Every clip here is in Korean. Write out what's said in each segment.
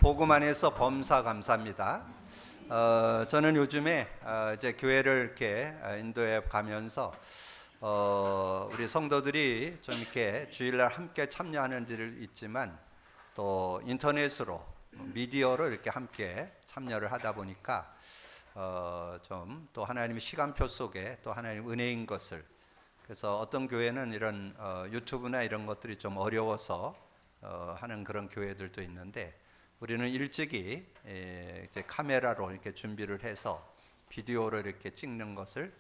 복음 안에서 범사 감사합니다. 저는 요즘에 이제 교회를 이렇게 인도에 가면서 우리 성도들이 좀 이렇게 주일날 함께 참여하는 일 있지만 또 인터넷으로 미디어로 이렇게 함께 참여를 하다 보니까 좀 또 하나님의 시간표 속에 또 하나님 은혜인 것을, 그래서 어떤 교회는 이런 유튜브나 이런 것들이 좀 어려워서 하는 그런 교회들도 있는데, 우리는 일찍이 이제 카메라로 이렇게 준비를 해서 비디오를 이렇게 찍는 것을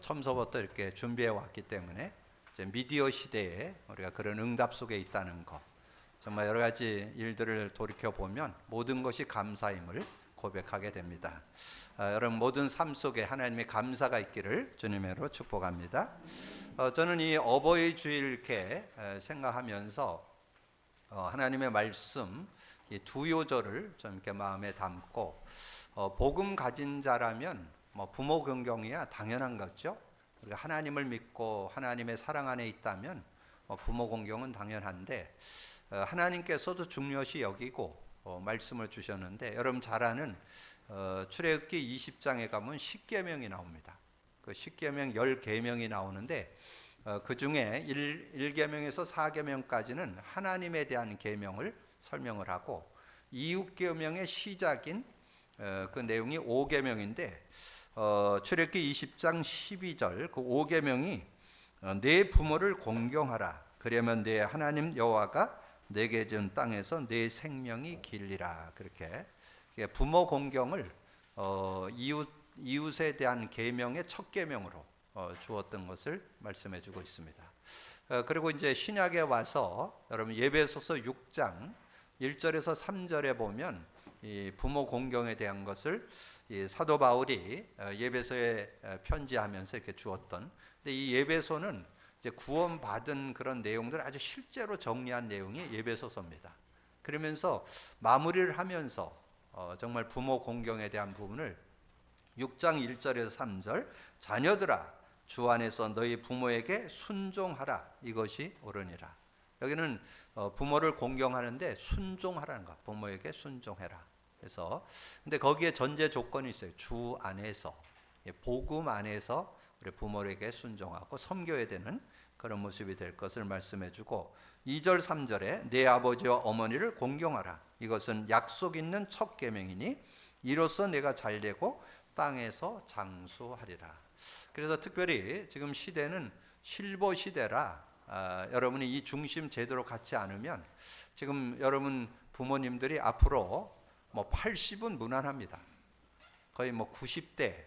처음서부터 이렇게 준비해 왔기 때문에 이제 미디어 시대에 우리가 그런 응답 속에 있다는 것, 정말 여러 가지 일들을 돌이켜 보면 모든 것이 감사임을 고백하게 됩니다. 여러분 모든 삶 속에 하나님의 감사가 있기를 주님으로 축복합니다. 저는 이 어버이 주일 이렇게 생각하면서 하나님의 말씀 이 두 요절을 좀 이렇게 마음에 담고, 복음 가진 자라면 뭐 부모 긍경이야 당연한 거죠. 우리가 하나님을 믿고 하나님의 사랑 안에 있다면 부모 공경은 당연한데, 하나님께서도 중요시 여기고 말씀을 주셨는데, 여러분 잘 아는 출애굽기 20장에 가면 10계명이 나옵니다. 그 10계명 10계명이 나오는데 그 중에 1계명에서 4계명까지는 하나님에 대한 계명을 설명을 하고, 이웃계명의 시작인 그 내용이 5계명인데 출애굽기 20장 12절 그 5계명이 내 부모를 공경하라, 그러면 내 하나님 여호와가 내게 준 땅에서 내 생명이 길리라. 그렇게 부모 공경을 이웃에 대한 계명의 첫 계명으로 주었던 것을 말씀해 주고 있습니다. 그리고 이제 신약에 와서 여러분 예배소서 6장 1절에서 3절에 보면 이 부모 공경에 대한 것을 이 사도 바울이 예배소에 편지하면서 이렇게 주었던, 근데 이 예배소는 이제 구원받은 그런 내용들 아주 실제로 정리한 내용이 예배소서입니다. 그러면서 마무리를 하면서 정말 부모 공경에 대한 부분을 6장 1절에서 3절, 자녀들아 주 안에서 너희 부모에게 순종하라, 이것이 옳으니라. 여기는 부모를 공경하는데 순종하라는 것, 부모에게 순종해라. 그래서 근데 거기에 전제 조건이 있어요. 주 안에서, 복음 안에서 우리 부모에게 순종하고 섬겨야 되는 그런 모습이 될 것을 말씀해 주고, 2절 3절에 내 아버지와 어머니를 공경하라, 이것은 약속 있는 첫 계명이니 이로써 내가 잘되고 땅에서 장수하리라. 그래서 특별히 지금 시대는 실버 시대라 여러분이 이 중심 제대로 갖지 않으면 지금 여러분 부모님들이 앞으로 뭐 80은 무난합니다. 거의 뭐 90대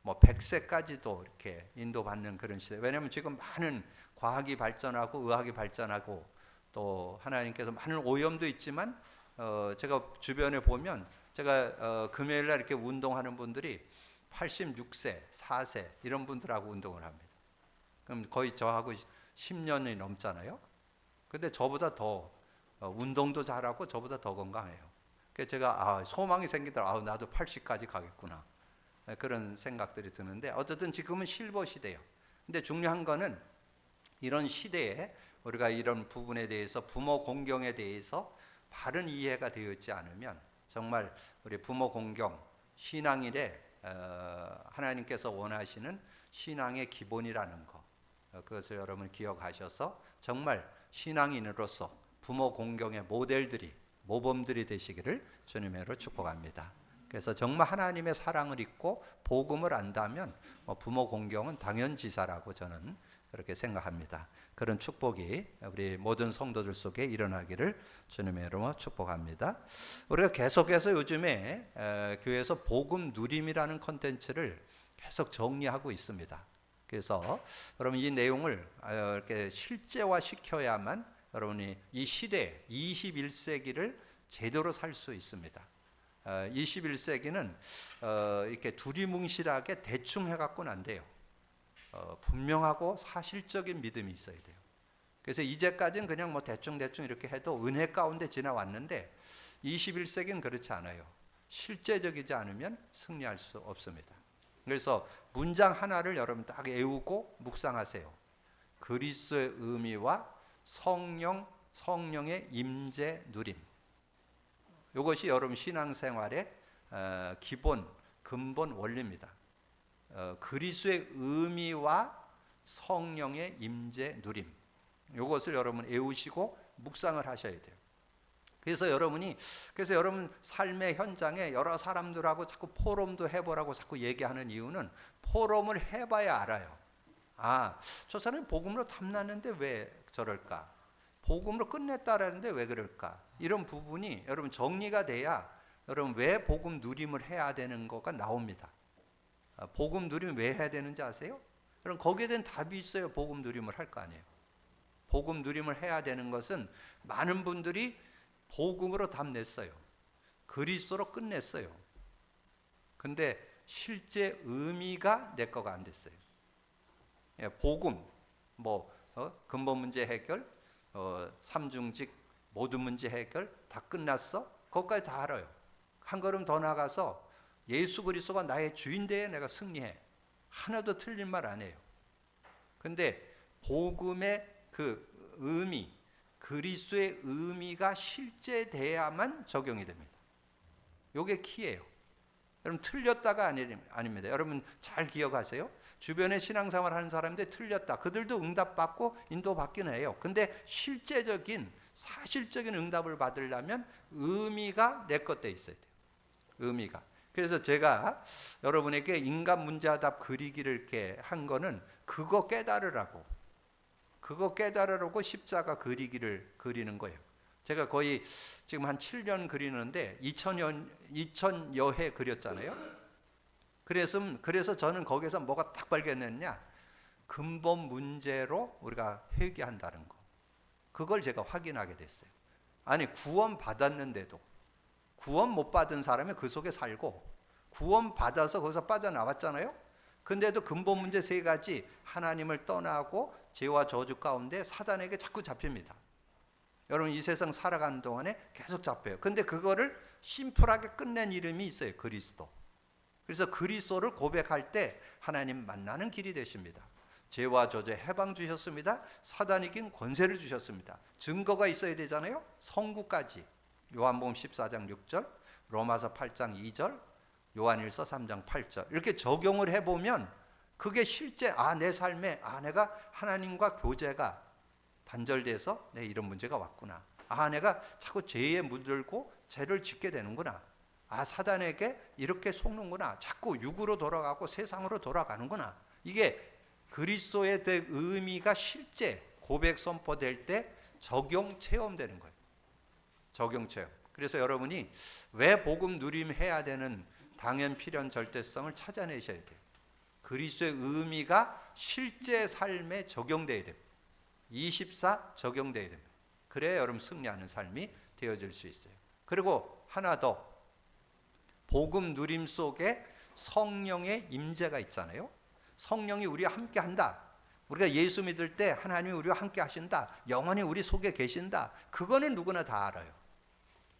뭐 100세까지도 이렇게 인도받는 그런 시대. 왜냐하면 지금 많은 과학이 발전하고 의학이 발전하고 또 하나님께서 많은 오염도 있지만 제가 주변에 보면 제가 금요일 날 이렇게 운동하는 분들이 86세, 4세 이런 분들하고 운동을 합니다. 그럼 거의 저하고 10년이 넘잖아요. 근데 저보다 더 운동도 잘하고 저보다 더 건강해요. 그래서 제가 소망이 생기더라고요. 나도 80까지 가겠구나. 그런 생각들이 드는데, 어쨌든 지금은 실버 시대예요. 근데 중요한 거는 이런 시대에 우리가 이런 부분에 대해서 부모 공경에 대해서 바른 이해가 되어 있지 않으면 정말 우리 부모 공경, 신앙일에 하나님께서 원하시는 신앙의 기본이라는 것, 그것을 여러분 기억하셔서 정말 신앙인으로서 부모 공경의 모델들이, 모범들이 되시기를 주님으로 축복합니다. 그래서 정말 하나님의 사랑을 잊고 복음을 안다면 부모 공경은 당연지사라고 저는 그렇게 생각합니다. 그런 축복이 우리 모든 성도들 속에 일어나기를 주님의 이름으로 축복합니다. 우리가 계속해서 요즘에 교회에서 복음 누림이라는 콘텐츠를 계속 정리하고 있습니다. 그래서 여러분 이 내용을 이렇게 실제화 시켜야만 여러분이 이 시대 21세기를 제대로 살 수 있습니다. 21세기는 이렇게 두리뭉실하게 대충 해갖고는 안 돼요. 분명하고 사실적인 믿음이 있어야 돼요. 그래서 이제까지는 그냥 뭐 대충 이렇게 해도 은혜 가운데 지나왔는데 21세기는 그렇지 않아요. 실제적이지 않으면 승리할 수 없습니다. 그래서 문장 하나를 여러분 딱 외우고 묵상하세요. 그리스도의 의미와 성령의 임재 누림. 이것이 여러분 신앙생활의 기본 근본 원리입니다. 그리스도의 의미와 성령의 임재 누림, 이것을 여러분 애우시고 묵상을 하셔야 돼요. 그래서 여러분 삶의 현장에 여러 사람들하고 자꾸 포럼도 해보라고 자꾸 얘기하는 이유는 포럼을 해봐야 알아요. 저 사람이 복음으로 탐났는데 왜 저럴까? 복음으로 끝냈다라는데 왜 그럴까? 이런 부분이 여러분 정리가 돼야 여러분 왜 복음 누림을 해야 되는 거가 나옵니다. 복음 누림 왜 해야 되는지 아세요? 여러분 거기에 대한 답이 있어요. 복음 누림을 할 거 아니에요. 복음 누림을 해야 되는 것은 많은 분들이 복음으로 답 냈어요. 그리스도로 끝냈어요. 근데 실제 의미가 내 거가 안 됐어요. 복음, 근본 문제 해결, 삼중직 모든 문제 해결 다 끝났어? 그것까지 다 알아요. 한 걸음 더 나가서 예수 그리스도가 나의 주인되에 내가 승리해. 하나도 틀린 말 안 해요. 근데 복음의 그 의미, 그리스도의 의미가 실제돼야만 적용이 됩니다. 이게 키예요. 여러분 틀렸다가 아닙니다. 여러분 잘 기억하세요. 주변에 신앙생활 하는 사람들 틀렸다. 그들도 응답받고 인도받기는 해요. 근데 실제적인 사실적인 응답을 받으려면 의미가 내 것 돼 있어야 돼요. 의미가. 그래서 제가 여러분에게 인간 문제답 그리기를 이렇게 한 거는 그거 깨달으라고 십자가 그리기를 그리는 거예요. 제가 거의 지금 한 7년 그리는데 2000여 회 그렸잖아요. 그래서 저는 거기서 뭐가 딱 발견했냐? 근본 문제로 우리가 회개한다는 거. 그걸 제가 확인하게 됐어요. 아니 구원 받았는데도 구원 못 받은 사람이 그 속에 살고 구원 받아서 거기서 빠져나왔잖아요. 근데도 근본 문제 세 가지, 하나님을 떠나고 죄와 저주 가운데 사단에게 자꾸 잡힙니다. 여러분 이 세상 살아가는 동안에 계속 잡혀요. 근데 그거를 심플하게 끝낸 이름이 있어요. 그리스도. 그래서 그리스도를 고백할 때 하나님 만나는 길이 되십니다. 죄와 저주에 해방 주셨습니다. 사단 이긴 권세를 주셨습니다. 증거가 있어야 되잖아요. 성구까지. 요한복음 14장 6절, 로마서 8장 2절, 요한일서 3장 8절 이렇게 적용을 해보면 그게 실제 내 삶에 내가 하나님과 교제가 단절돼서 내 이런 문제가 왔구나. 내가 자꾸 죄에 물들고 죄를 짓게 되는구나. 사단에게 이렇게 속는구나. 자꾸 육으로 돌아가고 세상으로 돌아가는구나. 이게 그리스도의 의미가 실제 고백 선포될 때 적용 체험되는 거예요. 적용 체험. 그래서 여러분이 왜 복음 누림해야 되는 당연 필연 절대성을 찾아내셔야 돼요. 그리스도의 의미가 실제 삶에 적용돼야 됩니다. 24 적용돼야 됩니다. 그래야 여러분 승리하는 삶이 되어질 수 있어요. 그리고 하나 더, 복음 누림 속에 성령의 임재가 있잖아요. 성령이 우리와 함께 한다. 우리가 예수 믿을 때 하나님이 우리와 함께 하신다. 영원히 우리 속에 계신다. 그거는 누구나 다 알아요.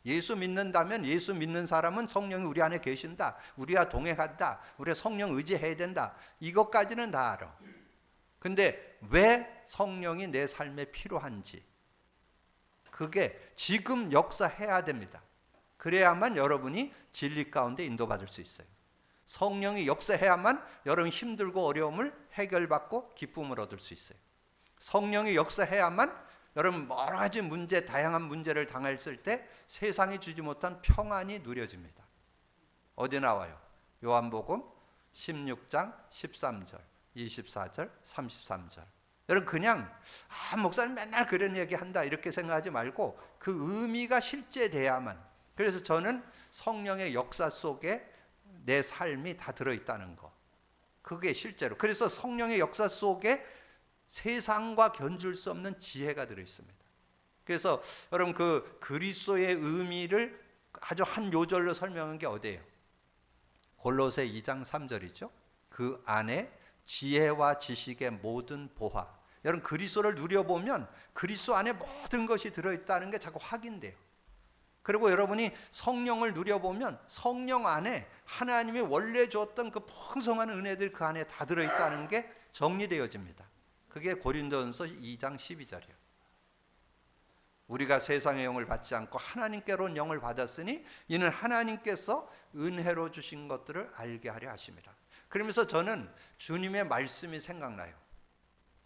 예수 믿는다면 예수 믿는 사람은 성령이 우리 안에 계신다. 우리와 동행한다. 우리가 성령 의지해야 된다. 이것까지는 다 알아. 근데 왜 성령이 내 삶에 필요한지 그게 지금 역사해야 됩니다. 그래야만 여러분이 진리 가운데 인도받을 수 있어요. 성령이 역사해야만 여러분 힘들고 어려움을 해결받고 기쁨을 얻을 수 있어요. 성령이 역사해야만 여러분 여러 가지 문제, 다양한 문제를 당했을 때 세상이 주지 못한 평안이 누려집니다. 어디 나와요? 요한복음 16장 13절, 24절, 33절. 여러분 그냥 목사님 맨날 그런 얘기 한다 이렇게 생각하지 말고 그 의미가 실제돼야만. 그래서 저는 성령의 역사 속에 내 삶이 다 들어있다는 거. 그게 실제로. 그래서 성령의 역사 속에 세상과 견줄 수 없는 지혜가 들어있습니다. 그래서 여러분 그 그리스도의 의미를 아주 한 요절로 설명한 게 어디예요? 골로새 2장 3절이죠. 그 안에 지혜와 지식의 모든 보화. 여러분 그리스도를 누려보면 그리스도 안에 모든 것이 들어있다는 게 자꾸 확인돼요. 그리고 여러분이 성령을 누려보면 성령 안에 하나님이 원래 주었던 그 풍성한 은혜들 그 안에 다 들어있다는 게 정리되어집니다. 그게 고린도전서 2장 12절이에요. 우리가 세상의 영을 받지 않고 하나님께로 온 영을 받았으니 이는 하나님께서 은혜로 주신 것들을 알게 하려 하심이라. 그러면서 저는 주님의 말씀이 생각나요.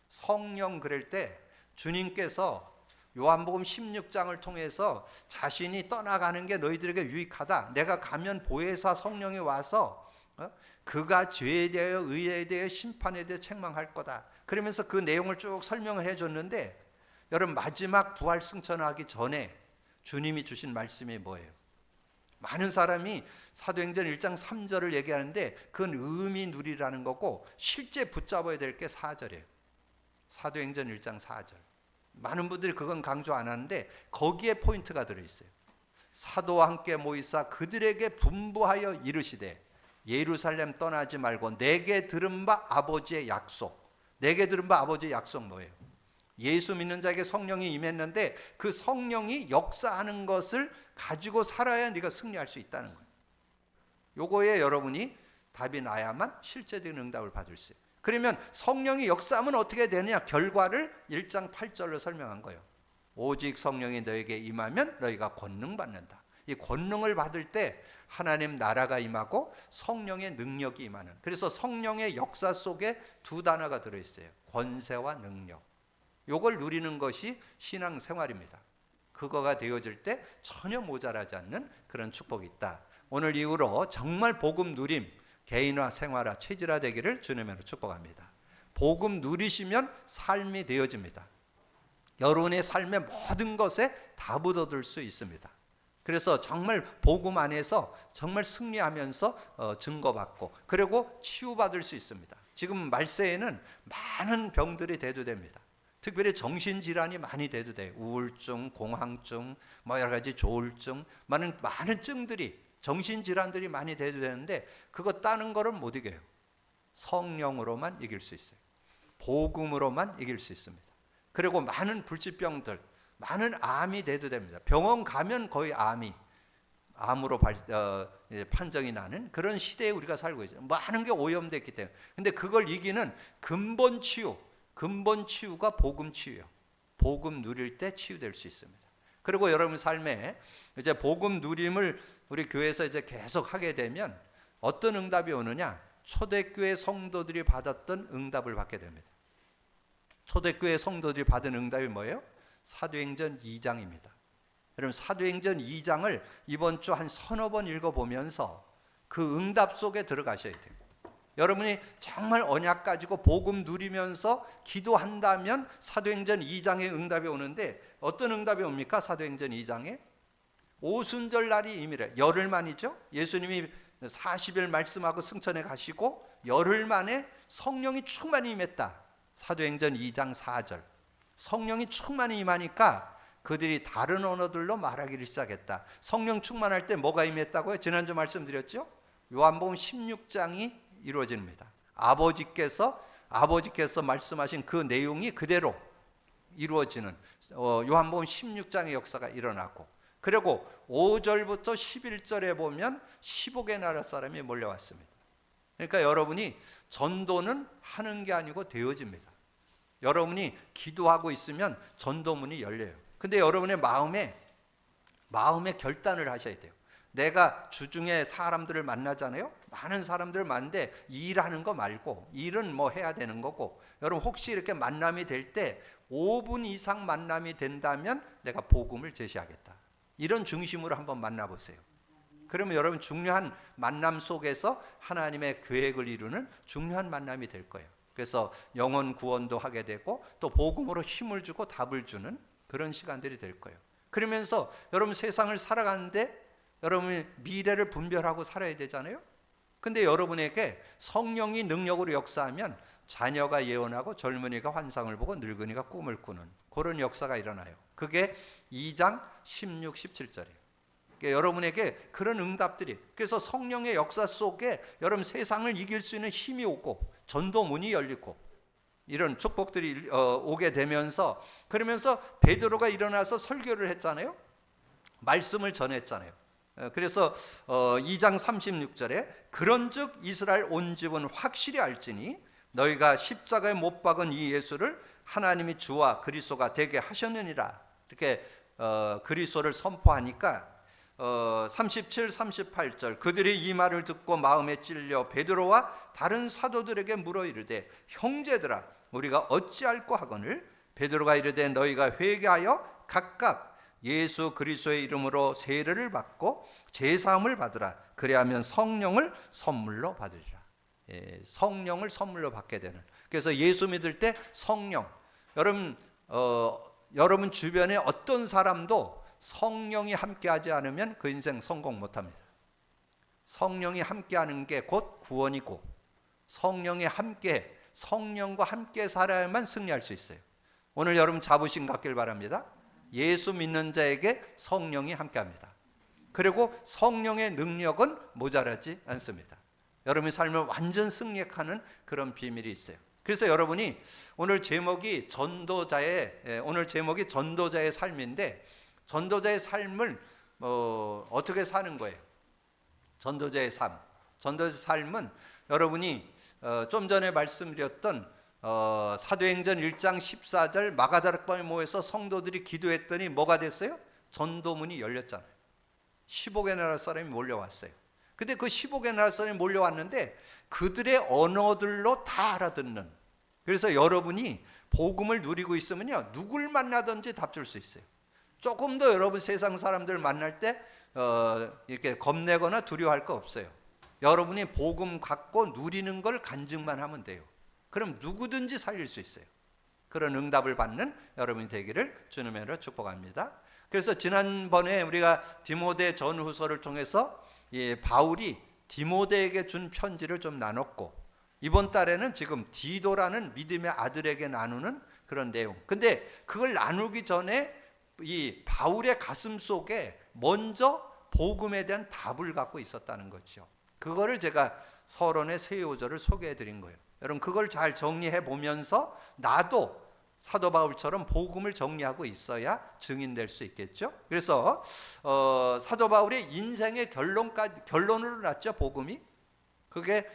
성령 그럴 때 주님께서 요한복음 16장을 통해서 자신이 떠나가는 게 너희들에게 유익하다. 내가 가면 보혜사 성령이 와서 그가 죄에 대하여 의에 대하여 심판에 대해 책망할 거다. 그러면서 그 내용을 쭉 설명을 해줬는데 여러분 마지막 부활 승천하기 전에 주님이 주신 말씀이 뭐예요? 많은 사람이 사도행전 1장 3절을 얘기하는데 그건 의미 누리라는 거고 실제 붙잡아야 될 게 4절이에요. 사도행전 1장 4절. 많은 분들이 그건 강조 안 하는데 거기에 포인트가 들어있어요. 사도와 함께 모이사 그들에게 분부하여 이르시되 예루살렘 떠나지 말고 내게 들은 바 아버지의 약속. 내게 들은 바 아버지의 약속 뭐예요? 예수 믿는 자에게 성령이 임했는데 그 성령이 역사하는 것을 가지고 살아야 네가 승리할 수 있다는 거예요. 요거에 여러분이 답이 나야만 실제적인 응답을 받을 수 있어요. 그러면 성령이 역사하면 어떻게 되느냐? 결과를 1장 8절로 설명한 거예요. 오직 성령이 너에게 임하면 너희가 권능 받는다. 이 권능을 받을 때 하나님 나라가 임하고 성령의 능력이 임하는. 그래서 성령의 역사 속에 두 단어가 들어있어요. 권세와 능력. 요걸 누리는 것이 신앙생활입니다. 그거가 되어질 때 전혀 모자라지 않는 그런 축복이 있다. 오늘 이후로 정말 복음 누림, 개인화, 생활화, 체질화 되기를 주님으로 축복합니다. 복음 누리시면 삶이 되어집니다. 여러분의 삶의 모든 것에 다 묻어둘 수 있습니다. 그래서 정말 복음 안에서 정말 승리하면서 증거받고 그리고 치유받을 수 있습니다. 지금 말세에는 많은 병들이 대두됩니다. 특별히 정신질환이 많이 대두돼요. 우울증, 공황증, 여러 가지 조울증, 많은 증들이 정신질환들이 많이 대두되는데 그거 따는 거는 못 이겨요. 성령으로만 이길 수 있어요. 복음으로만 이길 수 있습니다. 그리고 많은 불치병들, 많은 암이 대두됩니다. 병원 가면 거의 암으로 판정이 나는 그런 시대에 우리가 살고 있어요. 많은 게 오염됐기 때문에. 근데 그걸 이기는 근본 치유가 복음 치유예요. 복음 누릴 때 치유될 수 있습니다. 그리고 여러분 삶에 이제 복음 누림을 우리 교회에서 이제 계속 하게 되면 어떤 응답이 오느냐? 초대교회 성도들이 받았던 응답을 받게 됩니다. 초대교회 성도들이 받은 응답이 뭐예요? 사도행전 2장입니다. 여러분 사도행전 2장을 이번 주 한 서너 번 읽어보면서 그 응답 속에 들어가셔야 돼요. 여러분이 정말 언약 가지고 복음 누리면서 기도한다면 사도행전 2장의 응답이 오는데 어떤 응답이 옵니까? 사도행전 2장에 오순절 날이 임이래. 열흘 만이죠. 예수님이 40일 말씀하고 승천해 가시고 열흘 만에 성령이 충만히 임했다. 사도행전 2장 4절. 성령이 충만히 임하니까 그들이 다른 언어들로 말하기를 시작했다. 성령 충만할 때 뭐가 임했다고요? 지난주 말씀드렸죠. 요한복음 16장이 이루어집니다. 아버지께서 말씀하신 그 내용이 그대로 이루어지는 요한복음 16장의 역사가 일어나고 그리고 5절부터 11절에 보면 15개 나라 사람이 몰려왔습니다. 그러니까 여러분이 전도는 하는 게 아니고 되어집니다. 여러분이 기도하고 있으면 전도문이 열려요. 근데 여러분의 마음에 결단을 하셔야 돼요. 내가 주중에 사람들을 만나잖아요. 많은 사람들을 만나는데 일하는 거 말고 일은 뭐 해야 되는 거고 여러분 혹시 이렇게 만남이 될 때 5분 이상 만남이 된다면 내가 복음을 제시하겠다. 이런 중심으로 한번 만나보세요. 그러면 여러분 중요한 만남 속에서 하나님의 계획을 이루는 중요한 만남이 될 거예요. 그래서 영혼 구원도 하게 되고 또 복음으로 힘을 주고 답을 주는 그런 시간들이 될 거예요. 그러면서 여러분 세상을 살아가는데 여러분이 미래를 분별하고 살아야 되잖아요. 근데 여러분에게 성령이 능력으로 역사하면 자녀가 예언하고 젊은이가 환상을 보고 늙은이가 꿈을 꾸는 그런 역사가 일어나요. 그게 2장 16, 17절이에요. 그러니까 여러분에게 그런 응답들이 그래서 성령의 역사 속에 여러분 세상을 이길 수 있는 힘이 오고 전도문이 열리고 이런 축복들이 오게 되면서 그러면서 베드로가 일어나서 설교를 했잖아요. 말씀을 전했잖아요. 그래서 2장 36절에 그런즉 이스라엘 온 집은 확실히 알지니 너희가 십자가에 못 박은 이 예수를 하나님이 주와 그리스도가 되게 하셨느니라. 이렇게 그리스도를 선포하니까 37, 38절 그들이 이 말을 듣고 마음에 찔려 베드로와 다른 사도들에게 물어 이르되 형제들아 우리가 어찌할꼬 하거늘 베드로가 이르되 너희가 회개하여 각각 예수 그리스도의 이름으로 세례를 받고 제사함을 받으라. 그래야면 성령을 선물로 받으리라. 성령을 선물로 받게 되는. 그래서 예수 믿을 때 성령. 여러분 주변에 어떤 사람도 성령이 함께하지 않으면 그 인생 성공 못합니다. 성령이 함께하는 게 곧 구원이고 성령과 함께 살아야만 승리할 수 있어요. 오늘 여러분 자부심 갖길 바랍니다. 예수 믿는 자에게 성령이 함께합니다. 그리고 성령의 능력은 모자라지 않습니다. 여러분의 삶을 완전 승리하는 그런 비밀이 있어요. 그래서 여러분이 오늘 제목이 전도자의 삶인데 전도자의 삶을 어떻게 사는 거예요? 전도자의 삶은 여러분이 좀 전에 말씀드렸던 사도행전 1장 14절 마가다락방에 모여서 성도들이 기도했더니 뭐가 됐어요? 전도문이 열렸잖아요. 15개 나라 사람이 몰려왔어요. 근데 그 15개 나라 사람이 몰려왔는데 그들의 언어들로 다 알아듣는. 그래서 여러분이 복음을 누리고 있으면요 누굴 만나든지 답 줄 수 있어요. 조금 더 여러분 세상 사람들 만날 때 이렇게 겁내거나 두려워할 거 없어요. 여러분이 복음 갖고 누리는 걸 간증만 하면 돼요. 그럼 누구든지 살릴 수 있어요. 그런 응답을 받는 여러분이 되기를 주님의 이름으로 축복합니다. 그래서 지난번에 우리가 디모데 전후서를 통해서 바울이 디모데에게 준 편지를 좀 나눴고 이번 달에는 지금 디도라는 믿음의 아들에게 나누는 그런 내용. 근데 그걸 나누기 전에 이 바울의 가슴 속에 먼저 복음에 대한 답을 갖고 있었다는 거죠. 그거를 제가 서론의 세 요절을 소개해 드린 거예요. 여러분 그걸 잘 정리해 보면서 나도 사도 바울처럼 복음을 정리하고 있어야 증인될 수 있겠죠. 그래서 사도 바울의 인생의 결론으로 났죠. 복음이. 그게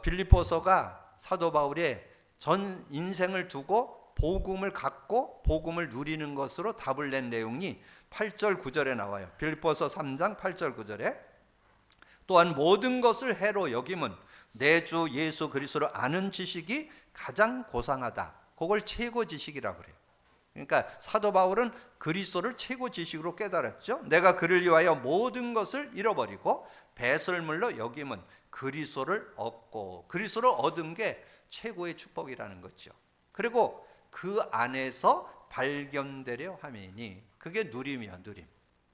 빌립보서가 사도 바울의 전 인생을 두고 복음을 갖고 복음을 누리는 것으로 답을 낸 내용이 8절 9절에 나와요. 빌립보서 3장 8절 9절에 또한 모든 것을 해로 여김은 내 주 예수 그리스도를 아는 지식이 가장 고상하다. 그걸 최고 지식이라고 그래요. 그러니까 사도 바울은 그리스도를 최고 지식으로 깨달았죠. 내가 그를 위하여 모든 것을 잃어버리고 배설물로 여김은 그리스도를 얻고 그리스도를 얻은 게 최고의 축복이라는 거죠. 그리고 그 안에서 발견되려 함이니 그게 누림이야, 누림.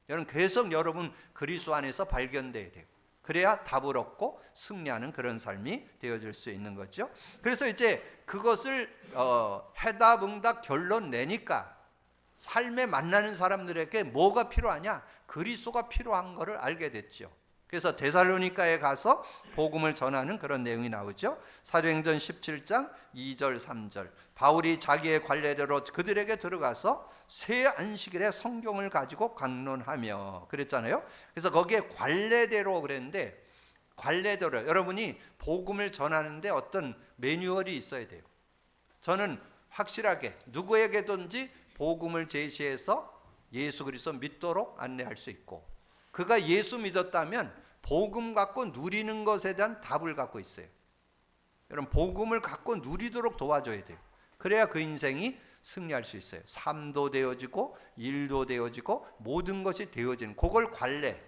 여러분 계속 여러분 그리스도 안에서 발견돼야 돼요. 그래야 답을 얻고 승리하는 그런 삶이 되어질 수 있는 거죠. 그래서 이제 그것을 해답 응답 결론 내니까 삶에 만나는 사람들에게 뭐가 필요하냐? 그리스도가 필요한 것을 알게 됐죠. 그래서 데살로니가에 가서 복음을 전하는 그런 내용이 나오죠. 사도행전 17장 2절 3절 바울이 자기의 관례대로 그들에게 들어가서 새 안식일에 성경을 가지고 강론하며 그랬잖아요. 그래서 거기에 관례대로 그랬는데 관례대로 여러분이 복음을 전하는데 어떤 매뉴얼이 있어야 돼요. 저는 확실하게 누구에게든지 복음을 제시해서 예수 그리스도 믿도록 안내할 수 있고 그가 예수 믿었다면 복음 갖고 누리는 것에 대한 답을 갖고 있어요. 여러분 복음을 갖고 누리도록 도와줘야 돼요. 그래야 그 인생이 승리할 수 있어요. 삶도 되어지고 일도 되어지고 모든 것이 되어지는 그걸 관례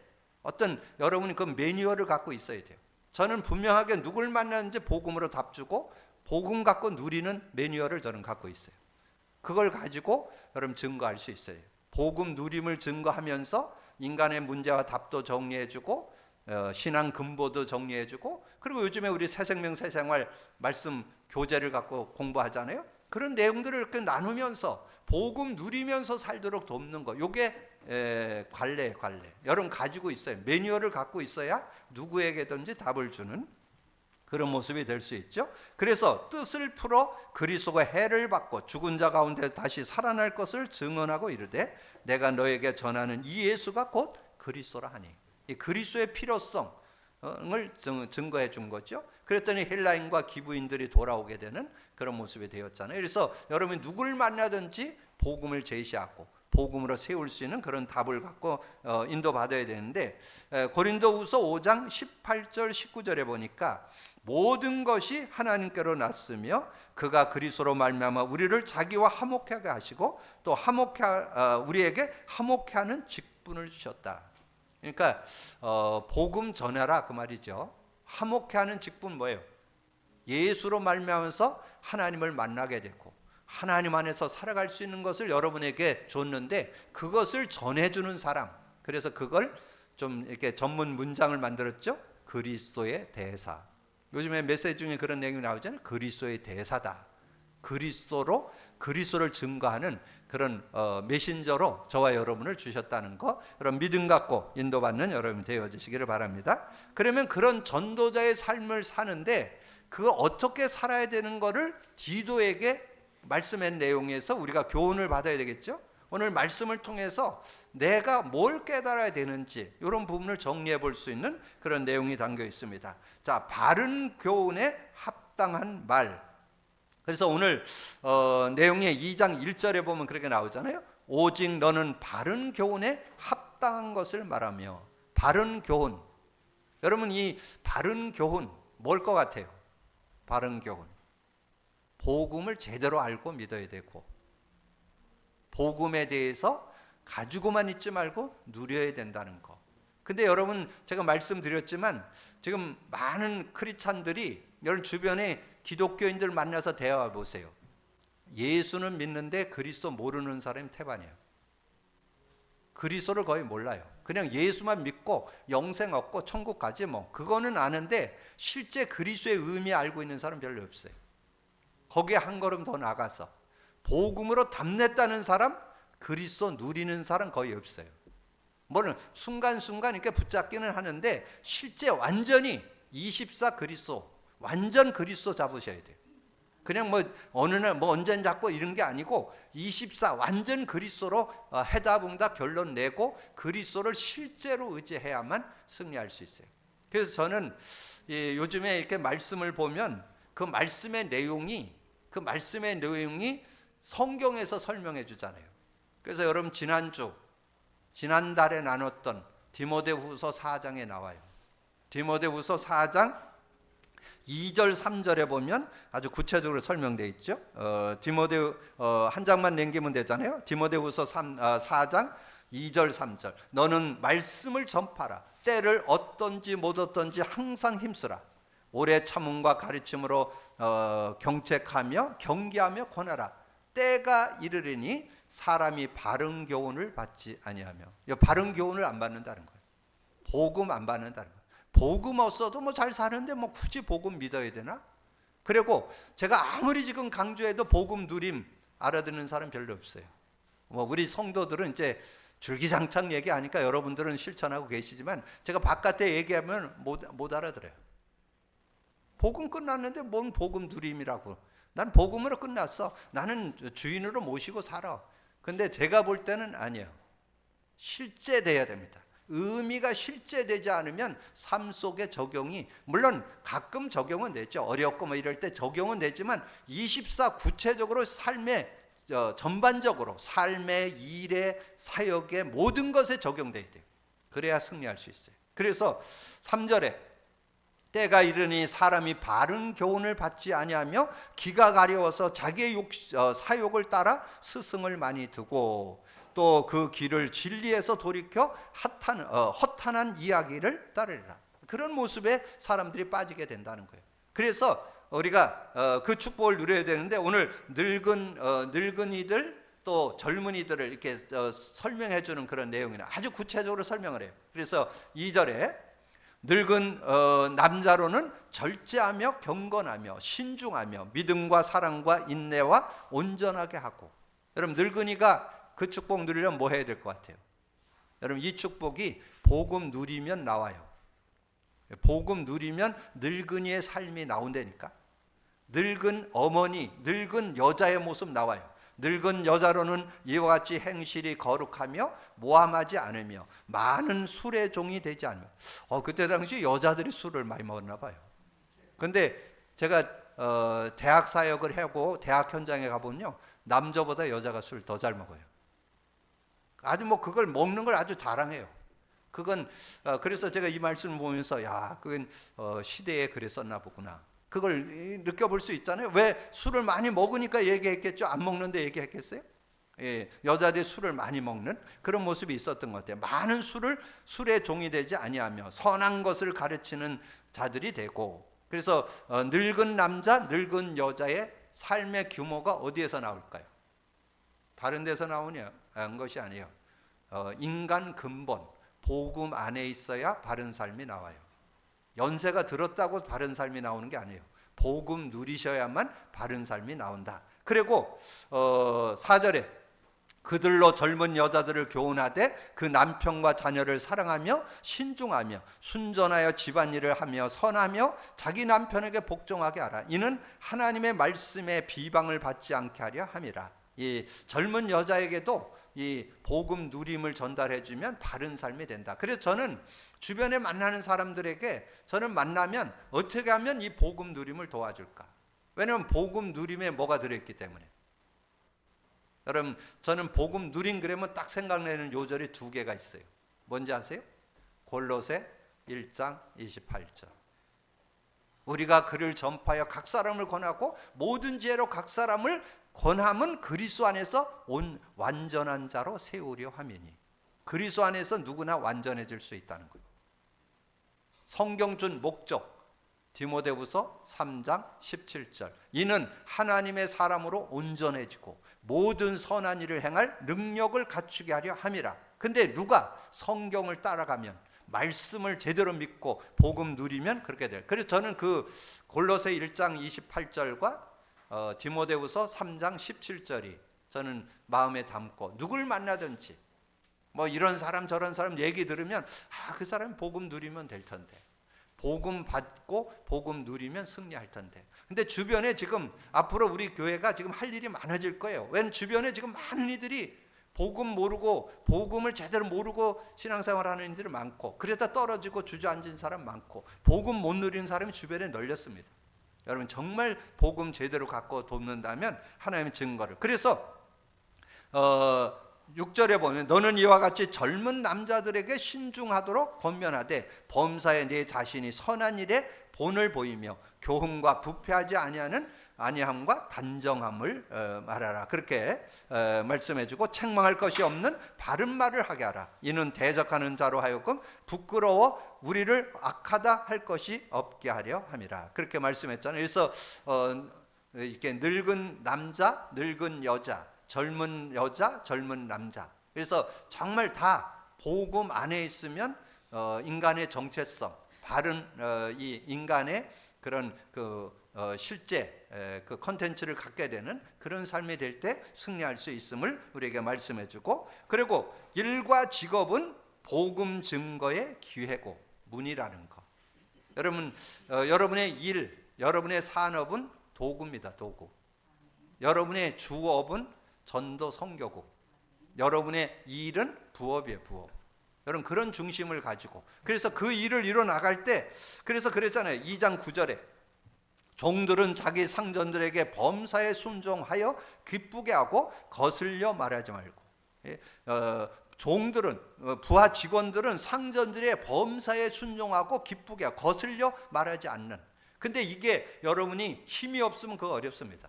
어떤 여러분이 그 매뉴얼을 갖고 있어야 돼요. 저는 분명하게 누굴 만나는지 복음으로 답 주고 복음 갖고 누리는 매뉴얼을 저는 갖고 있어요. 그걸 가지고 여러분 증거할 수 있어요. 복음 누림을 증거하면서 인간의 문제와 답도 정리해주고 신앙 근보도 정리해주고 그리고 요즘에 우리 새생명 새생활 말씀 교재를 갖고 공부하잖아요. 그런 내용들을 이렇게 나누면서 복음 누리면서 살도록 돕는 거 이게 관례 여러분 가지고 있어요. 매뉴얼을 갖고 있어야 누구에게든지 답을 주는 그런 모습이 될 수 있죠. 그래서 뜻을 풀어 그리스도가 해를 받고 죽은 자 가운데 다시 살아날 것을 증언하고 이르되 내가 너에게 전하는 이 예수가 곧 그리스도라 하니 이 그리스도의 필요성을 증거해 준 거죠. 그랬더니 헬라인과 기브인들이 돌아오게 되는 그런 모습이 되었잖아요. 그래서 여러분이 누굴 만나든지 복음을 제시하고 복음으로 세울 수 있는 그런 답을 갖고 인도받아야 되는데, 고린도후서 5장 18절 19절에 보니까 모든 것이 하나님께로 났으며 그가 그리스도로 말미암아 우리를 자기와 화목하게 하시고 또 우리에게 화목케 하는 직분을 주셨다. 그러니까 복음 전하라 그 말이죠. 화목케 하는 직분 뭐예요? 예수로 말미암아서 하나님을 만나게 되고 하나님 안에서 살아갈 수 있는 것을 여러분에게 줬는데 그것을 전해주는 사람. 그래서 그걸 좀 이렇게 전문 문장을 만들었죠. 그리스도의 대사. 요즘에 메시지 중에 그런 내용이 나오잖아요. 그리스도의 대사다. 그리스도를 증거하는 그런 메신저로 저와 여러분을 주셨다는 거, 그런 믿음 갖고 인도받는 여러분 되어지시기를 바랍니다. 그러면 그런 전도자의 삶을 사는데 그걸 어떻게 살아야 되는 거를 디도에게 말씀의 내용에서 우리가 교훈을 받아야 되겠죠. 오늘 말씀을 통해서 내가 뭘 깨달아야 되는지 이런 부분을 정리해 볼 수 있는 그런 내용이 담겨 있습니다. 자, 바른 교훈에 합당한 말. 그래서 오늘 내용의 2장 1절에 보면 그렇게 나오잖아요. 오직 너는 바른 교훈에 합당한 것을 말하며. 바른 교훈. 여러분, 이 바른 교훈 뭘 것 같아요? 바른 교훈. 복음을 제대로 알고 믿어야 되고 복음에 대해서 가지고만 있지 말고 누려야 된다는 거. 근데 여러분, 제가 말씀드렸지만 지금 많은 크리스찬들이 여러분 주변에 기독교인들 만나서 대화해 보세요. 예수는 믿는데 그리스도 모르는 사람이 태반이에요. 그리스도를 거의 몰라요. 그냥 예수만 믿고 영생 얻고 천국 가지 뭐 그거는 아는데 실제 그리스도의 의미 알고 있는 사람 별로 없어요. 거기에 한 걸음 더 나가서 복음으로 답냈다는 사람, 그리스도 누리는 사람 거의 없어요. 뭐는 순간순간 이렇게 붙잡기는 하는데 실제 완전히 24 그리스도, 완전 그리스도 잡으셔야 돼요. 그냥 뭐 어느 날 뭐 언제 잡고 이런 게 아니고 24 완전 그리스도로 해답응답 결론 내고 그리스도를 실제로 의지해야만 승리할 수 있어요. 그래서 저는 요즘에 이렇게 말씀을 보면 그 말씀의 내용이 성경에서 설명해 주잖아요. 그래서 여러분 지난달에 나눴던 디모데후서 4장에 나와요. 디모데후서 4장 2절 3절에 보면 아주 구체적으로 설명되어 있죠. 한 장만 남기면 되잖아요. 디모데후서 4장 2절 3절. 너는 말씀을 전파라. 때를 어떤지 못 어떤지 항상 힘쓰라. 오래 참음과 가르침으로 경책하며 경계하며 권하라. 때가 이르리니 사람이 바른 교훈을 받지 아니하며. 바른 교훈을 안 받는다는 거예요. 복음 안 받는다는 거예요. 복음 없어도 뭐 잘 사는데 뭐 굳이 복음 믿어야 되나? 그리고 제가 아무리 지금 강조해도 복음 누림 알아듣는 사람 별로 없어요. 뭐 우리 성도들은 이제 줄기장창 얘기하니까 여러분들은 실천하고 계시지만 제가 바깥에 얘기하면 못 알아들어요. 복음 끝났는데 뭔 복음 누림이라고. 난 복음으로 끝났어. 나는 주인으로 모시고 살아. 근데 제가 볼 때는 아니에요. 실제돼야 됩니다. 의미가 실제되지 않으면 삶 속에 적용이, 물론 가끔 적용은 되죠. 어렵고 뭐 이럴 때 적용은 되지만 24 구체적으로 삶의 전반적으로 삶의 일에 사역에 모든 것에 적용돼야 돼요. 그래야 승리할 수 있어요. 그래서 3절에 때가 이르니 사람이 바른 교훈을 받지 아니하며 기가 가려워서 자기의 사욕을 따라 스승을 많이 두고 또 그 길을 진리에서 돌이켜 허탄한 이야기를 따르리라. 그런 모습에 사람들이 빠지게 된다는 거예요. 그래서 우리가 그 축복을 누려야 되는데 오늘 늙은이들 또 젊은이들을 이렇게 설명해 주는 그런 내용이나 아주 구체적으로 설명을 해요. 그래서 2절에 늙은 남자로는 절제하며 경건하며 신중하며 믿음과 사랑과 인내와 온전하게 하고. 여러분, 늙은이가 그 축복 누리려면 뭐 해야 될 것 같아요? 여러분, 이 축복이 복음 누리면 나와요. 복음 누리면 늙은이의 삶이 나온다니까. 늙은 어머니, 늙은 여자의 모습 나와요. 늙은 여자로는 이와 같이 행실이 거룩하며 모함하지 않으며 많은 술의 종이 되지 않으며. 그때 당시 여자들이 술을 많이 먹었나 봐요. 근데 제가 대학 사역을 하고 대학 현장에 가보면요, 남자보다 여자가 술 더 잘 먹어요. 아주 뭐 그걸 먹는 걸 아주 자랑해요. 그건 그래서 제가 이 말씀을 보면서 야, 그건 시대에 그랬었나 보구나. 그걸 느껴볼 수 있잖아요. 왜 술을 많이 먹으니까 얘기했겠죠. 안 먹는데 얘기했겠어요? 예, 여자들이 술을 많이 먹는 그런 모습이 있었던 것 같아요. 많은 술의 종이 되지 아니하며 선한 것을 가르치는 자들이 되고, 그래서 늙은 남자, 늙은 여자의 삶의 규모가 어디에서 나올까요? 다른 데서 나오냐? 한 것이 아니에요. 인간 근본, 복음 안에 있어야 바른 삶이 나와요. 연세가 들었다고 바른 삶이 나오는 게 아니에요. 복음 누리셔야만 바른 삶이 나온다. 그리고 4절에 그들로 젊은 여자들을 교훈하되 그 남편과 자녀를 사랑하며 신중하며 순전하여 집안일을 하며 선하며 자기 남편에게 복종하게 하라. 이는 하나님의 말씀에 비방을 받지 않게 하려 함이라. 이 젊은 여자에게도 이 복음 누림을 전달해 주면 바른 삶이 된다. 그래서 저는 주변에 만나는 사람들에게 저는 만나면 어떻게 하면 이 복음 누림을 도와줄까? 왜냐하면 복음 누림에 뭐가 들어있기 때문에. 여러분, 저는 복음 누림 그러면 딱 생각나는 요절이 두 개가 있어요. 뭔지 아세요? 골로새 1장 28절. 우리가 그를 전파하여 각 사람을 권하고 모든 지혜로 각 사람을 권함은 그리스도 안에서 온 완전한 자로 세우려 함이니. 그리스도 안에서 누구나 완전해질 수 있다는 거예요. 성경 준 목적 디모데후서 3장 17절. 이는 하나님의 사람으로 온전해지고 모든 선한 일을 행할 능력을 갖추게 하려 함이라. 근데 누가 성경을 따라가면 말씀을 제대로 믿고 복음 누리면 그렇게 돼요. 그래서 저는 그 골로새 1장 28절과 디모데후서 3장 17절이 저는 마음에 담고 누굴 만나든지 뭐 이런 사람 저런 사람 얘기 들으면 그 사람 복음 누리면 될 텐데, 복음 받고 복음 누리면 승리할 텐데. 근데 주변에 지금 앞으로 우리 교회가 지금 할 일이 많아질 거예요. 왜냐면 주변에 지금 많은 이들이 복음 모르고 복음을 제대로 모르고 신앙생활하는 이들이 많고, 그러다 떨어지고 주저앉은 사람 많고, 복음 못 누리는 사람이 주변에 널렸습니다. 여러분 정말 복음 제대로 갖고 돕는다면 하나님의 증거를. 그래서 6절에 보면 너는 이와 같이 젊은 남자들에게 신중하도록 권면하되 범사에 네 자신이 선한 일에 본을 보이며 교훈과 부패하지 아니함과 단정함을 말하라. 그렇게 말씀해주고 책망할 것이 없는 바른 말을 하게 하라. 이는 대적하는 자로 하여금 부끄러워 우리를 악하다 할 것이 없게 하려 함이라. 그렇게 말씀했잖아요. 그래서 이렇게 늙은 남자, 늙은 여자, 젊은 여자, 젊은 남자. 그래서 정말 다 복음 안에 있으면 인간의 정체성, 바른 이 인간의 그런 실제 그 컨텐츠를 갖게 되는 그런 삶이 될 때 승리할 수 있음을 우리에게 말씀해주고, 그리고 일과 직업은 복음 증거의 기회고 문이라는 거. 여러분, 여러분의 일, 여러분의 산업은 도구입니다. 도구. 여러분의 주업은 전도 선교국, 여러분의 일은 부업이에요. 부업. 여러분 그런 중심을 가지고, 그래서 그 일을 이뤄 나갈 때, 그래서 그랬잖아요. 2장 9절에 종들은 자기 상전들에게 범사에 순종하여 기쁘게 하고 거슬려 말하지 말고. 종들은, 부하 직원들은 상전들의 범사에 순종하고 기쁘게 하고 거슬려 말하지 않는. 근데 이게 여러분이 힘이 없으면 그거 어렵습니다.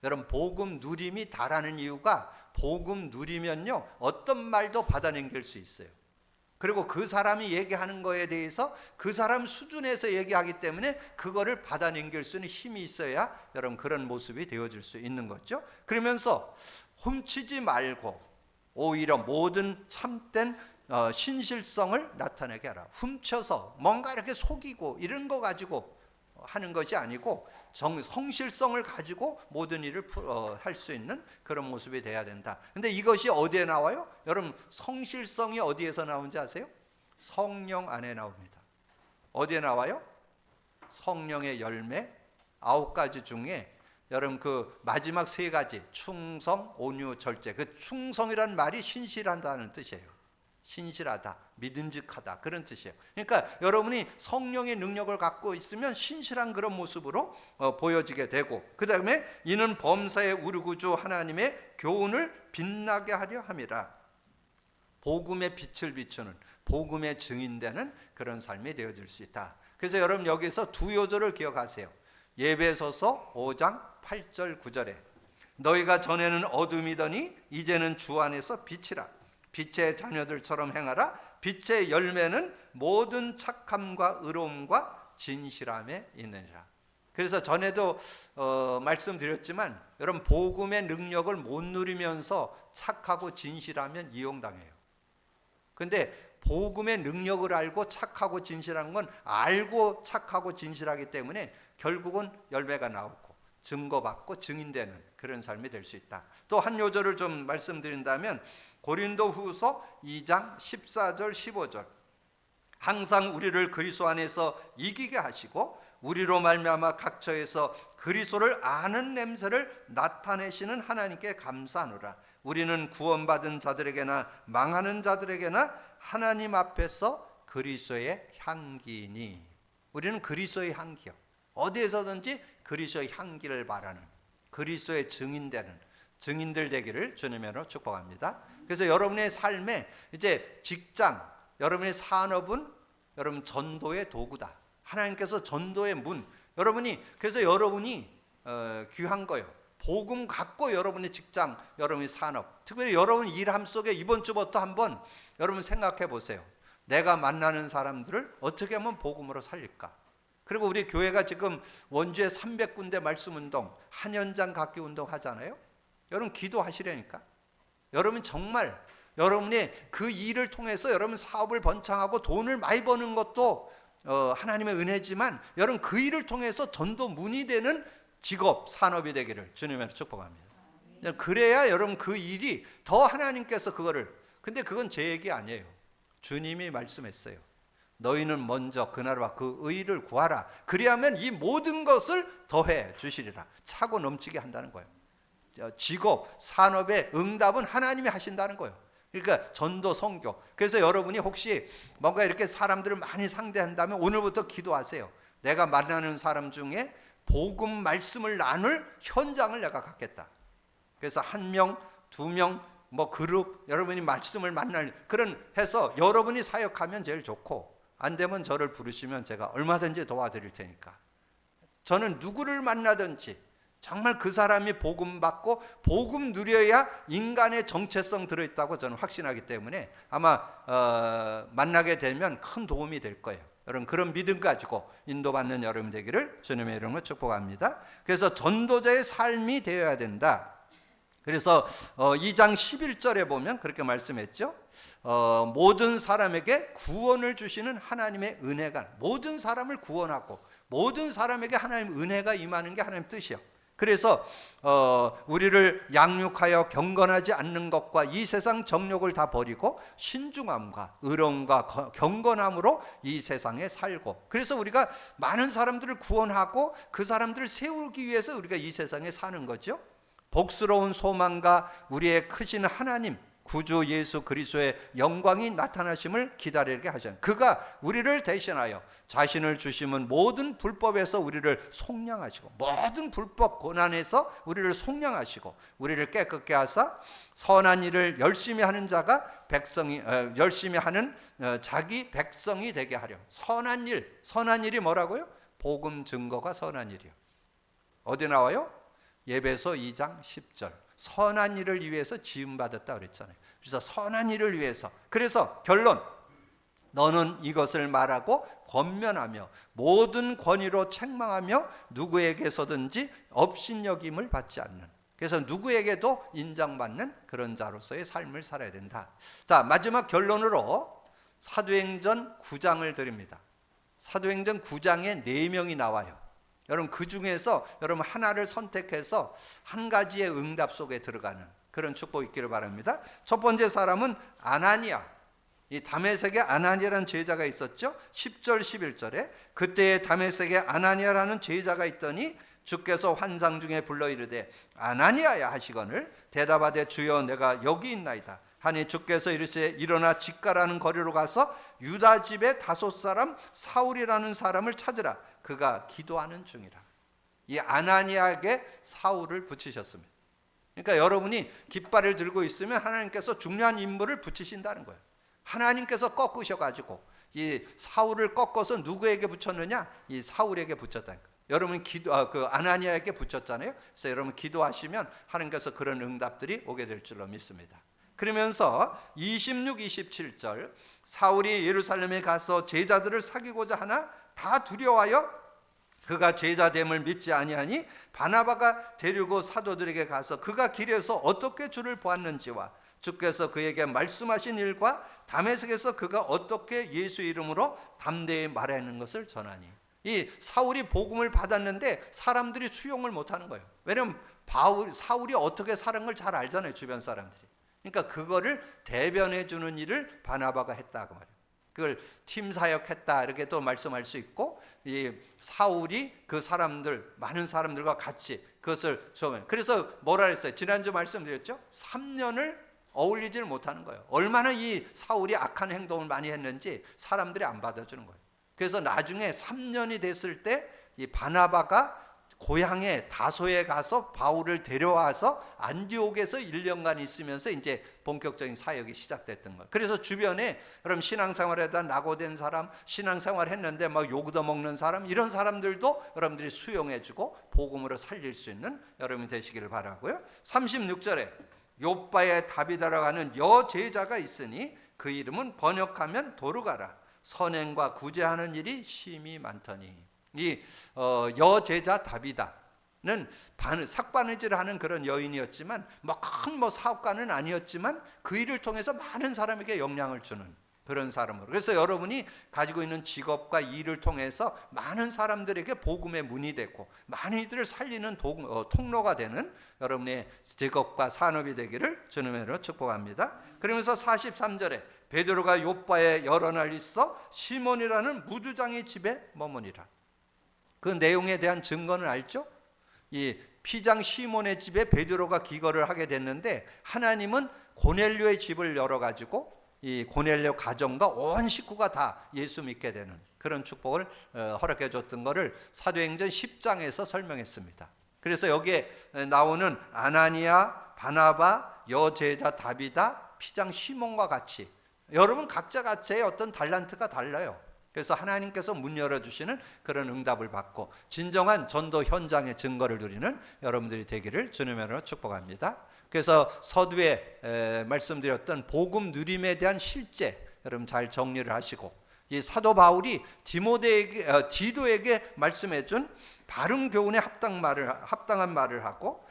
여러분 복음 누림이 다라는 이유가, 복음 누리면요 어떤 말도 받아넘길 수 있어요. 그리고 그 사람이 얘기하는 거에 대해서 그 사람 수준에서 얘기하기 때문에 그거를 받아넘길 수 있는 힘이 있어야 여러분 그런 모습이 되어질 수 있는 거죠. 그러면서 훔치지 말고 오히려 모든 참된 신실성을 나타내게 하라. 훔쳐서 뭔가 이렇게 속이고 이런 거 가지고 하는 것이 아니고 성실성을 가지고 모든 일을 할 수 있는 그런 모습이 돼야 된다. 근데 이것이 어디에 나와요? 여러분 성실성이 어디에서 나오는지 아세요? 성령 안에 나옵니다. 어디에 나와요? 성령의 열매 9가지 중에 여러분 그 마지막 3가지 충성, 온유, 절제. 그 충성이란 말이 신실한다는 뜻이에요. 신실하다, 믿음직하다 그런 뜻이에요. 그러니까 여러분이 성령의 능력을 갖고 있으면 신실한 그런 모습으로 보여지게 되고, 그 다음에 이는 범사의 우리 구주 하나님의 교훈을 빛나게 하려 함이라. 복음의 빛을 비추는, 복음의 증인되는 그런 삶이 되어질 수 있다. 그래서 여러분 여기서 두 요절을 기억하세요. 예배소서 5장 8절 9절에 너희가 전에는 어둠이더니 이제는 주 안에서 빛이라. 빛의 자녀들처럼 행하라. 빛의 열매는 모든 착함과 의로움과 진실함에 있느니라. 그래서 전에도 말씀드렸지만 여러분 복음의 능력을 못 누리면서 착하고 진실하면 이용당해요. 근데 복음의 능력을 알고 착하고 진실한 건 알고 착하고 진실하기 때문에 결국은 열매가 나오고 증거받고 증인되는 그런 삶이 될 수 있다. 또 한 요절을 좀 말씀드린다면 고린도후서 2장 14절 15절 항상 우리를 그리스도 안에서 이기게 하시고 우리로 말미암아 각처에서 그리스도를 아는 냄새를 나타내시는 하나님께 감사하노라. 우리는 구원받은 자들에게나 망하는 자들에게나 하나님 앞에서 그리스도의 향기니. 우리는 그리스도의 향기요. 어디에서든지 그리스도의 향기를 바라는, 그리스도의 증인되는 증인들 되기를 주님으로 축복합니다. 그래서 여러분의 삶에 이제 직장, 여러분의 산업은 여러분 전도의 도구다. 하나님께서 전도의 문, 그래서 여러분이 귀한 거예요. 복음 갖고 여러분의 직장, 여러분의 산업, 특별히 여러분 일함 속에 이번 주부터 한번 여러분 생각해 보세요. 내가 만나는 사람들을 어떻게 하면 복음으로 살릴까? 그리고 우리 교회가 지금 원주에 300군데 말씀운동, 한현장 각기 운동 하잖아요. 여러분 기도하시려니까. 여러분 정말 여러분의 그 일을 통해서 여러분 사업을 번창하고 돈을 많이 버는 것도 하나님의 은혜지만 여러분 그 일을 통해서 전도 문이 되는 직업, 산업이 되기를 주님으로 축복합니다. 그래야 여러분 그 일이 더 하나님께서 근데 그건 제 얘기 아니에요. 주님이 말씀했어요. 너희는 먼저 그 나라와 그 의를 구하라. 그리하면 이 모든 것을 더해 주시리라. 차고 넘치게 한다는 거예요. 직업, 산업의 응답은 하나님이 하신다는 거예요. 그러니까 전도, 선교. 그래서 여러분이 혹시 뭔가 이렇게 사람들을 많이 상대한다면 오늘부터 기도하세요. 내가 만나는 사람 중에 복음 말씀을 나눌 현장을 내가 갖겠다. 그래서 1명, 2명, 그룹, 여러분이 말씀을 만날 그런 해서 여러분이 사역하면 제일 좋고, 안 되면 저를 부르시면 제가 얼마든지 도와드릴 테니까. 저는 누구를 만나든지 정말 그 사람이 복음 받고 복음 누려야 인간의 정체성 들어있다고 저는 확신하기 때문에 아마 만나게 되면 큰 도움이 될 거예요. 여러분 그런 믿음 가지고 인도받는 여러분 되기를 주님의 이름으로 축복합니다. 그래서 전도자의 삶이 되어야 된다. 그래서 2장 11절에 보면 그렇게 말씀했죠. 모든 사람에게 구원을 주시는 하나님의 은혜가, 모든 사람을 구원하고 모든 사람에게 하나님의 은혜가 임하는 게 하나님의 뜻이요. 그래서 우리를 양육하여 경건하지 않는 것과 이 세상 정욕을 다 버리고 신중함과 의로움과 경건함으로 이 세상에 살고, 그래서 우리가 많은 사람들을 구원하고 그 사람들을 세우기 위해서 우리가 이 세상에 사는 거죠. 복스러운 소망과 우리의 크신 하나님 구주 예수 그리스도의 영광이 나타나심을 기다리게 하잖아요. 그가 우리를 대신하여 자신을 주심은 모든 불법에서 우리를 속량하시고, 모든 불법 고난에서 우리를 속량하시고 우리를 깨끗게 하사 선한 일을 열심히 하는 자가 열심히 하는 자기 백성이 되게 하려. 선한 일이 뭐라고요? 복음 증거가 선한 일이요. 어디 나와요? 예배소 2장 10절. 선한 일을 위해서 지음받았다 그랬잖아요. 그래서 선한 일을 위해서. 그래서 결론, 너는 이것을 말하고 권면하며 모든 권위로 책망하며 누구에게서든지 업신여김을 받지 않는, 그래서 누구에게도 인정받는 그런 자로서의 삶을 살아야 된다. 자, 마지막 결론으로 사도행전 9장을 드립니다. 사도행전 9장에 4명이 나와요. 여러분 그 중에서 여러분 하나를 선택해서 한 가지의 응답 속에 들어가는 그런 축복 있기를 바랍니다. 첫 번째 사람은 아나니아. 이 다메섹에 아나니아라는 제자가 있었죠. 10절 11절에 그때에 다메섹에 아나니아라는 제자가 있더니 주께서 환상 중에 불러 이르되 아나니아야 하시거늘 대답하되 주여 내가 여기 있나이다 하니 주께서 이르시되 일어나 직가라는 거리로 가서 유다 집의 5사람 사울이라는 사람을 찾으라. 그가 기도하는 중이라. 이 아나니아에게 사울을 붙이셨습니다. 그러니까 여러분이 깃발을 들고 있으면 하나님께서 중요한 인물을 붙이신다는 거예요. 하나님께서 꺾으셔가지고 이 사울을 꺾어서 누구에게 붙였느냐? 이 사울에게 붙였다니까. 여러분 그 아나니아에게 붙였잖아요. 그래서 여러분 기도하시면 하나님께서 그런 응답들이 오게 될 줄로 믿습니다. 그러면서 26, 27절 사울이 예루살렘에 가서 제자들을 사귀고자 하나 다 두려워하여 그가 제자됨을 믿지 아니하니 바나바가 데리고 사도들에게 가서 그가 길에서 어떻게 주를 보았는지와 주께서 그에게 말씀하신 일과 다메섹에서 그가 어떻게 예수 이름으로 담대히 말하는 것을 전하니. 이 사울이 복음을 받았는데 사람들이 수용을 못하는 거예요. 왜냐하면 사울이 어떻게 사는 걸 잘 알잖아요, 주변 사람들이. 그러니까 그거를 대변해 주는 일을 바나바가 했다 그 말이에요. 그걸 팀 사역했다 이렇게 또 말씀할 수 있고, 이 사울이 그 사람들 많은 사람들과 같이 그것을 그래서 뭐라 그랬어요? 지난주 말씀드렸죠? 3년을 어울리지를 못하는 거예요. 얼마나 이 사울이 악한 행동을 많이 했는지 사람들이 안 받아주는 거예요. 그래서 나중에 3년이 됐을 때 이 바나바가 고향에 다소에 가서 바울을 데려와서 안디옥에서 1년간 있으면서 이제 본격적인 사역이 시작됐던 거예요. 그래서 주변에 여러분 신앙생활에다 낙오된 사람, 신앙생활 했는데 막 욕도 먹는 사람, 이런 사람들도 여러분들이 수용해주고 복음으로 살릴 수 있는 여러분이 되시기를 바라고요. 36절에 요바의 다비다라고 하는 여제자가 있으니 그 이름은 번역하면 도르가라. 선행과 구제하는 일이 심히 많더니. 이 여제자 다비다는 삭바느질을 하는 그런 여인이었지만 큰 사업가는 아니었지만 그 일을 통해서 많은 사람에게 영향을 주는 그런 사람으로. 그래서 여러분이 가지고 있는 직업과 일을 통해서 많은 사람들에게 복음의 문이 되고 많은 이들을 살리는 통로가 되는 여러분의 직업과 산업이 되기를 주님의 이름으로 축복합니다. 그러면서 43절에 베드로가 요바에 여러 날 있어 시몬이라는 무두장의 집에 머무니라. 그 내용에 대한 증거는 알죠? 이 피장 시몬의 집에 베드로가 기거를 하게 됐는데 하나님은 고넬료의 집을 열어가지고 이 고넬료 가정과 온 식구가 다 예수 믿게 되는 그런 축복을 허락해 줬던 것을 사도행전 10장에서 설명했습니다. 그래서 여기에 나오는 아나니아, 바나바, 여제자 다비다, 피장 시몬과 같이 여러분 각자 각자의 어떤 달란트가 달라요. 그래서 하나님께서 문 열어주시는 그런 응답을 받고 진정한 전도 현장의 증거를 누리는 여러분들이 되기를 주님의 이름으로 축복합니다. 그래서 서두에 말씀드렸던 복음 누림에 대한 실제 여러분 잘 정리를 하시고, 이 사도 바울이 디도에게 말씀해준 바른 교훈에 합당한 말을 하고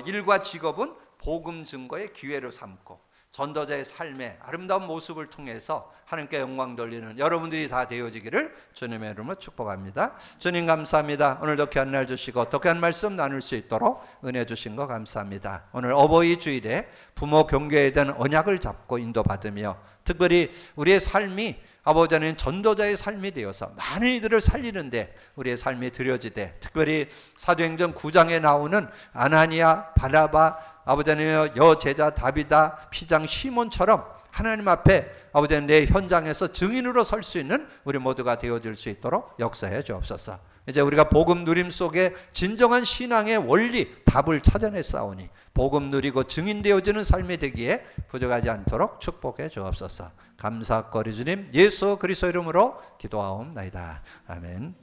일과 직업은 복음 증거의 기회로 삼고 전도자의 삶의 아름다운 모습을 통해서 하나님께 영광 돌리는 여러분들이 다 되어지기를 주님의 이름으로 축복합니다. 주님 감사합니다. 오늘도 귀한 날 주시고 또 귀한 말씀 나눌 수 있도록 은혜 주신 거 감사합니다. 오늘 어버이 주일에 부모 경계에 대한 언약을 잡고 인도받으며 특별히 우리의 삶이 아버지 하나님 전도자의 삶이 되어서 많은 이들을 살리는데 우리의 삶이 드려지되 특별히 사도행전 9장에 나오는 아나니아, 바나바, 아버지 하나님 여제자 다비다, 피장 시몬처럼 하나님 앞에 아버지 하나님 내 현장에서 증인으로 설 수 있는 우리 모두가 되어질 수 있도록 역사해 주옵소서. 이제 우리가 복음 누림 속에 진정한 신앙의 원리 답을 찾아냈사오니 복음 누리고 증인되어지는 삶이 되기에 부족하지 않도록 축복해 주옵소서. 감사거리 주님 예수 그리스도 이름으로 기도하옵나이다. 아멘.